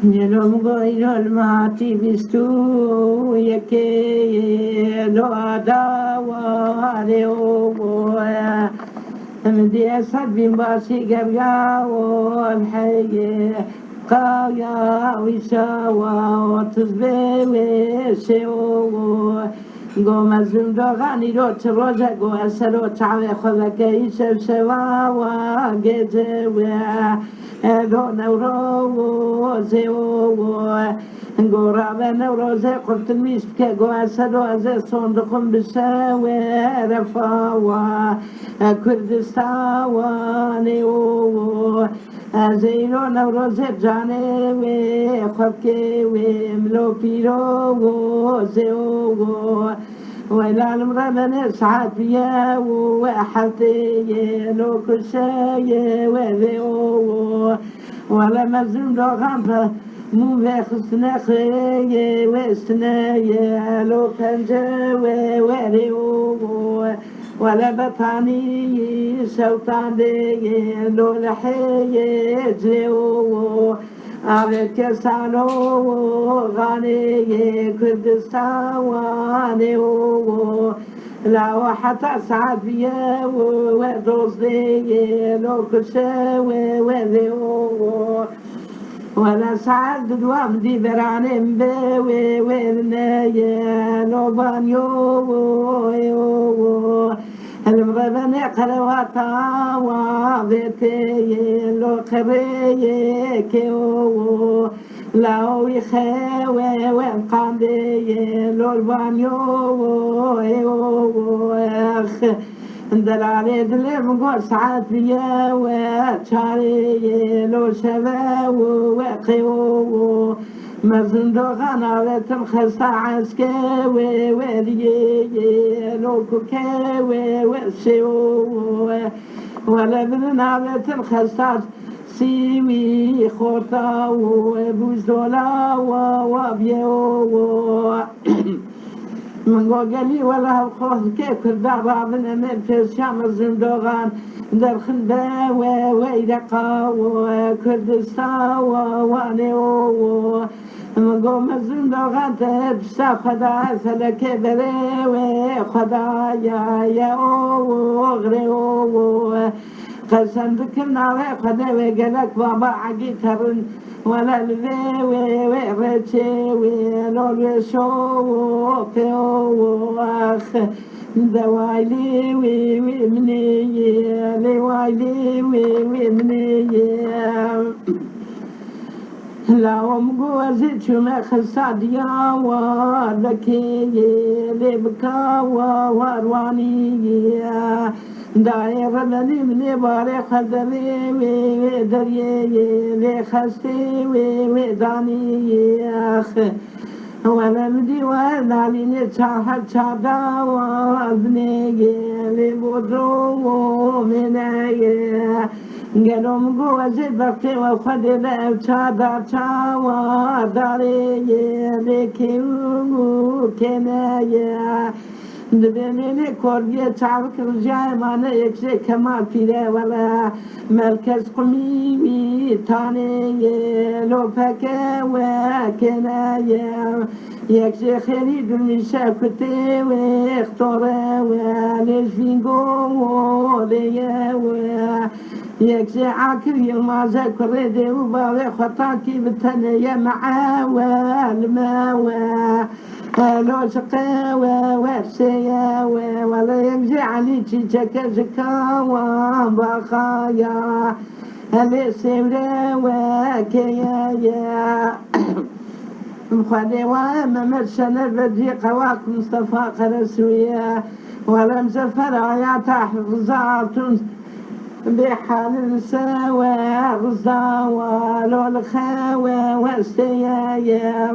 يلوم غير المعتي بستو يكي لو عداوة ليوم مدي أسعد بمباسي قبيا والحي قايا ويساوى وتزبي ويسيو قوم الزندو غاني رو تروزا قو أسلو تعوي خذك يسب سوا وقيتوا دو نورو زيو قرابة نوروزي قلت الميسك قو أسلو أزي صندوقهم بساوي رفاوة كردستاني زينو نوروز جاني وخبكي وملو بيرو زيو ولا المرمن سعاد بيا وحلتي لو كل شيء وذيو ولا مزون لغام مو بخصنا خي وسنا لو كنجا وريو ولا بطاني سوطاني لو لحي جلو avec سالو غاني كردستان واني لا حتى سعد بيا ودوزي لو كل شيء وذيو ولا سعد دوام دي براني مبوي وينايا لو بانيو المغربني قلواتا وضيتي لو قريه كيو لاو يخاوي وانقاندي لو البانيو اخ دلالي دلي مقول سعاد بيا وشاري لو شبا وقيو مزندو غنالة مخصة عسكاوي وليي لو كوكاوي وسيو ولا بنالة مخصة سيوي خورتا وبوزدولا وبيو من قالي ولا الخوف كيف الدعوة من منفس شام الزندوغان در خندا ويدقا وكردستان وانيو من قوم الزندوغان تبسا خدا فلك بري وخدا يا غريو قسم بكنا وخدا وقالك بابا عقيترن ولا الذي ورتي ولو شو فيو اخ دوايلي ومني لوايلي ومني لهم جوزي شما خصاديا ولكي لبكا ورواني داير مني مني باري خدري ودري لخستي وداني اخ ولا بدي ولا لي تشاهد شادا وابني لبودرو منايا قالوا مجوزي بقي وفدي شادا شاوا داري لكيو كنايا دبني كورجي تعرف رجاي ما نيكسي كمال فيدا ولا مركز قميمي تاني لو فكا وكنايا يكسي خيري دل شاكتي واختورا وليش فينقو ليا يكسي عاكر يلما ذكر دي وبالي خطاكي بتنيا معا والماوا لو شقاوة ورسياوة ولا يمزي علي تشيكا زكاوة بخايا اللي سيوراوة كيايا مخدي واما مرسنا بدي قواك مصطفى قرسويا ولا مزفر عياتا حفظاتون بحال سوا غزاوة لو الخاوة وستيايا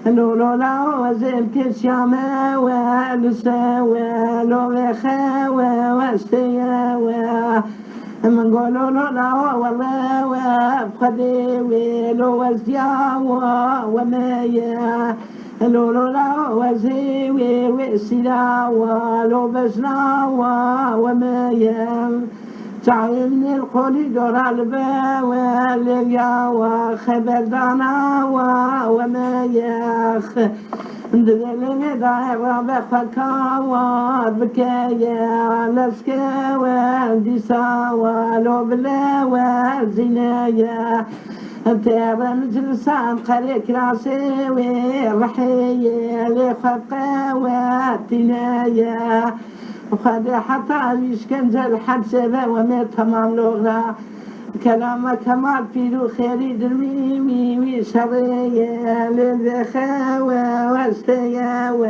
لو لا وزين كشيامة والسوا لو بخاوة وستياوة من قولوا لا والله وابخدي ولو وزياوة ومايا لو لا وزيوي وسلاوة لو بزلاوة ومايا تعي من القولي دور الباوى للياوى خبر دانا وما ياخ دلني دايرة بخكاوى بكايا لسكاوى دي ساوى لو بلاوى زنايا ترى مجلسان قريك راسي رحية لخقاوى تنايا وخذ حتى يشكنز الحبسة وما تمام لغة كلامك كمال فيلو خيري درمي وشرية للذخاوة واستياوة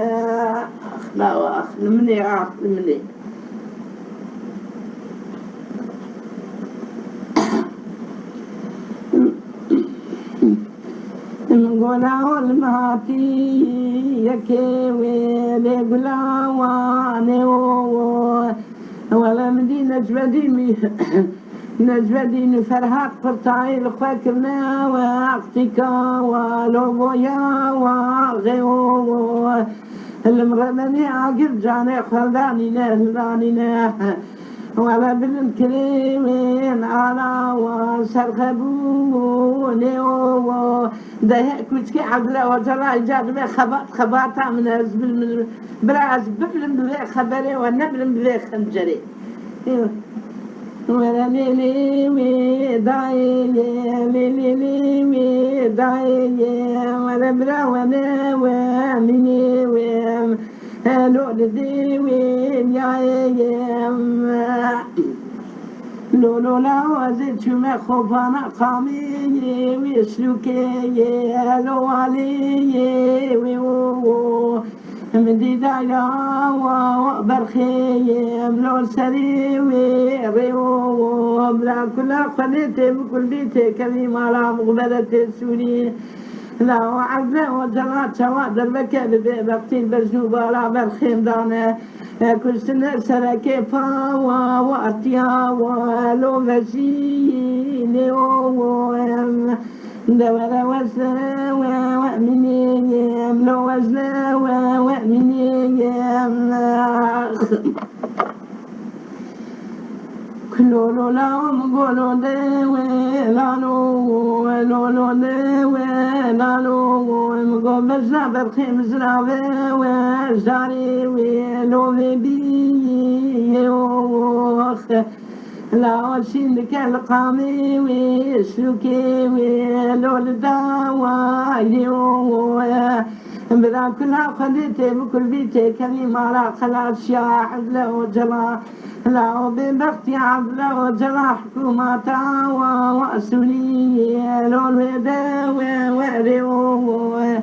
أخلا وأخل مني أخل مني نقوله المهاتي يكيوي لقلاواني ولا مدينة جبديمي نجبدين فرهات قرطعي لخوكرنا واقتكا ولوبويا وغيو المغربني عقل جاني خلداني نهلاني ولا بالكريمين على وسرخبوني دهيك وشكي عقله وجرى إيجاد بي خباطة من أزبل براز ببلم بذي خبري ونبلم بذي خنجري ولا ليلي دايلي ليلي دايلي ولا برا ولا وامني وام هلو لديوين يا يم لولو لا وزيد شما خوفانا قامي ويسلوكي هلو علي ويو مديدايا وبرخيم لو سريوي ريو بلا كل خليتي بكل بيتي كريم على مقبلة السوري لا وعبنا وجرات شواد البكاء بقتي البجنوب على برخيم دانا كل سنة سركي فاوا واتيا ولو فشيني دورا وزنا ومني لو وزنا ومني كلولو لا مقولو داوي لالو لولو داوي لالو مقول بزنا برخيم زراوي وزاري ويلو بيبي وخ لا وشينك القامي ويسلوكي ويلو الدواي بلا كلها خليتي بكل بيتي كريم على خلاص شاحد له جلا لا ببختي عبد وجلا حكومة وأسولي لو الودا وريو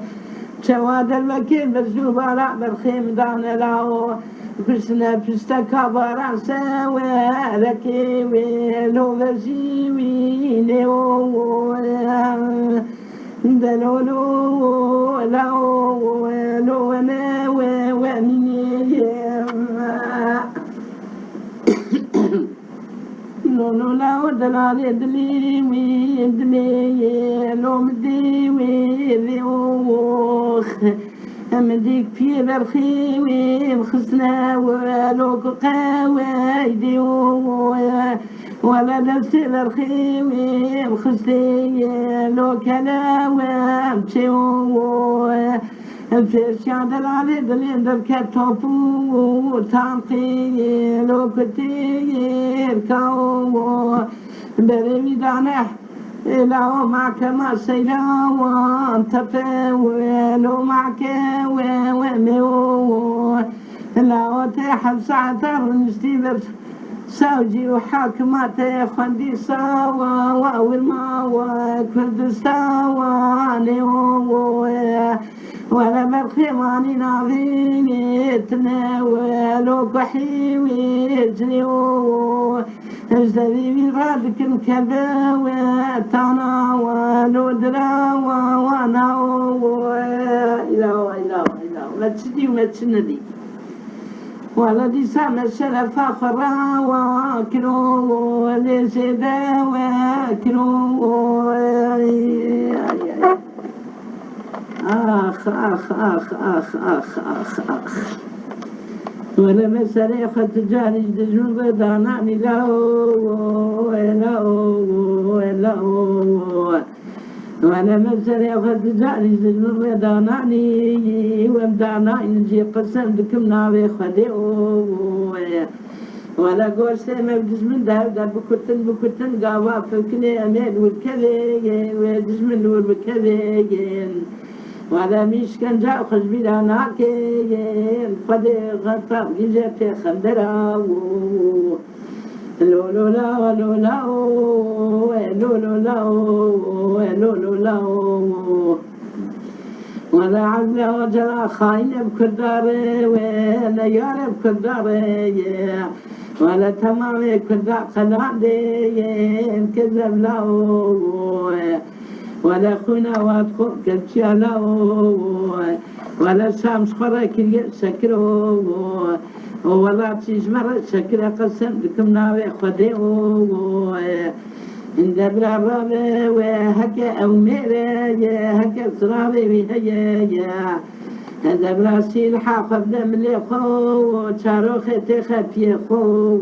شواد الوكيل بجنوب على برخيم دانا لاو كل سنة بستكا براسا ولكي ولو بجيوي لو دلولو لو لو انا ومني لولو لو دلالي دليوي دلي لو مديوي ليوخ مديك في برخيوي مخزنا ولو قوايدي ولا نفسي برخيوي مخزتي لو كلاوي مشيو في الشعب العريض اللي كتوفو تنقي لو كتير كاو بريمي دعنح لو معك ما سيلاو تفاوي لو معك وميو لو تحب ساعة نستيبر ساوجي وحاكمات خندي ساوا والماوا كردستاوا ليو ولا برخيماني ناظيني تناولو كحيوي جنيو اجدبي بغادك الكباوي تناولو دراوا وناو إله ما تشدي وما تشندي ولا دي سامة الشرف آخرى وكرو لسيدا وكرو آخ ولا مسألة ختجاني دجون ضداناني لا لا لا وانا مسألة ختجاني دجون ضداناني ومداناني نجي قسم دكم ناوي خدي ولا قوس ما بدز من ده بكتن قاوا فكني أمين والكذي ودز من والكذي ولا مش كان جاء خش بلا ناكين قد غطى جيجة خندرا لولا ولولا ولولا ولولا ولا عبد وجرى خاين بكرداري ولا يار بكرداري ولا تمام كردار قنادي كذب له ولا خونا وادخل كالشالا ولا شامس خراك سكرو ولا تجمر سكر قسم لكم ناوي خدي عند بلا رابي وهكا أو ميرا هكا صرابي بهيا هذا بلا سيلحا خبدا ملي خو شاروخي تخفي خو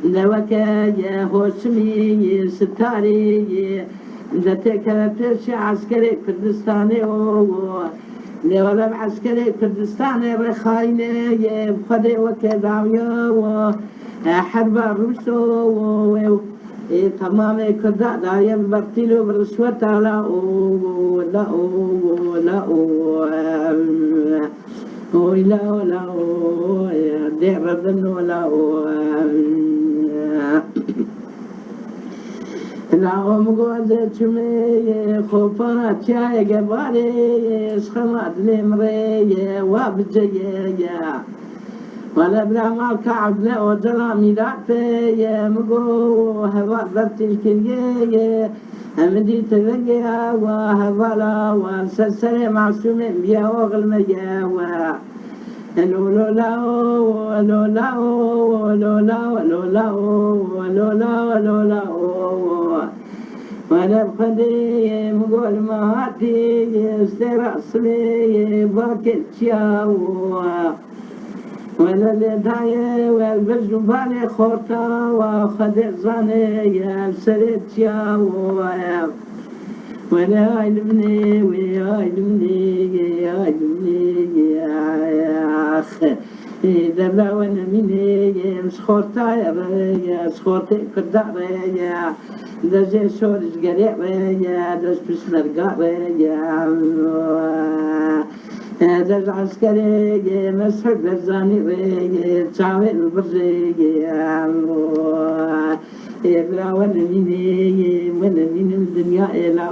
دوكا يا هوشمي ستاري ذاتك بيرشي عسكري كردستاني لولا عسكري كردستاني رخايني بخدي وكداويا حرب الروسو تمام كردا دايا بقتلو برشوة لا لا لا لا لا دير ردن ولا لا مقعد شمي خوفنا تشاي قبالي سخمات لمري وابجي ولا بلا ما كعب لا وجرامي لا في مقو هوا برتي الكلية همدي تلقيها وهوالا وسلسلة معصومين بيا وغلمية لولا لولا لولا لولا لولا لولا وانا بخدي مقول ما هاتي استرسلي باكت شاو وانا لداية والبرج بالي خورتا وخدي زاني سريت شاو ولا علمني ويعلمني يعلمني يا أخي إذا ما وانا مني سخورتا يا سخورتي كرداري يا دزي شورش قريبي يا دز بسمرقاري يا دز عسكري مسحب الزاني تشاوي البرزي يا إبرا وانا من الدنيا إلى